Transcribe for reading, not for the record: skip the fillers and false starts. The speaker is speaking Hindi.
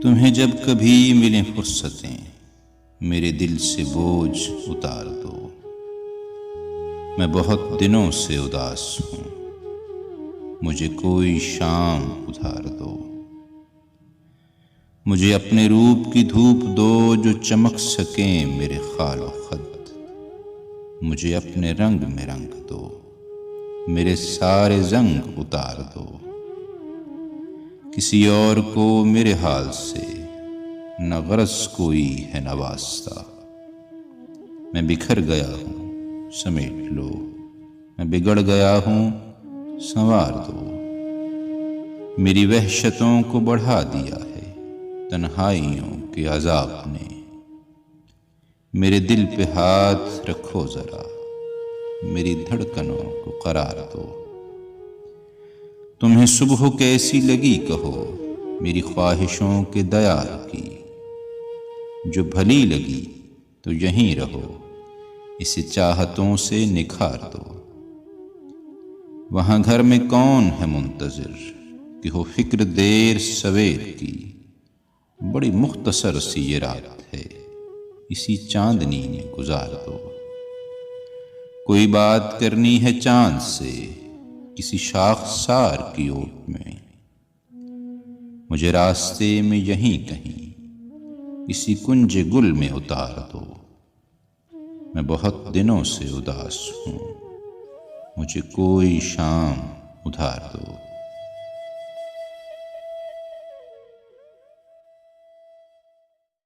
तुम्हें जब कभी मिले फुर्सतें, मेरे दिल से बोझ उतार दो। मैं बहुत दिनों से उदास हूँ, मुझे कोई शाम उधार दो। मुझे अपने रूप की धूप दो जो चमक सके मेरे खालो खत। मुझे अपने रंग में रंग दो, मेरे सारे जंग उतार दो। किसी और को मेरे हाल से न गरज कोई है न वास्ता। मैं बिखर गया हूँ समेट लो, मैं बिगड़ गया हूँ संवार दो। मेरी वहशतों को बढ़ा दिया है तन्हाइयों के अज़ाब ने। मेरे दिल पे हाथ रखो जरा, मेरी धड़कनों को करार दो। तुम्हें सुबह कैसी लगी कहो मेरी ख्वाहिशों के दयार की। जो भली लगी तो यहीं रहो, इसे चाहतों से निखार दो। वहां घर में कौन है मुंतजिर कि हो फिक्र देर सवेर की। बड़ी मुख्तसर सी ये रात है, इसी चांदनी में गुजार दो। कोई बात करनी है चांद से किसी शाखसार की ओट में। मुझे रास्ते में यहीं कहीं किसी कुंज गुल में उतार दो। मैं बहुत दिनों से उदास हूँ, मुझे कोई शाम उधार दो।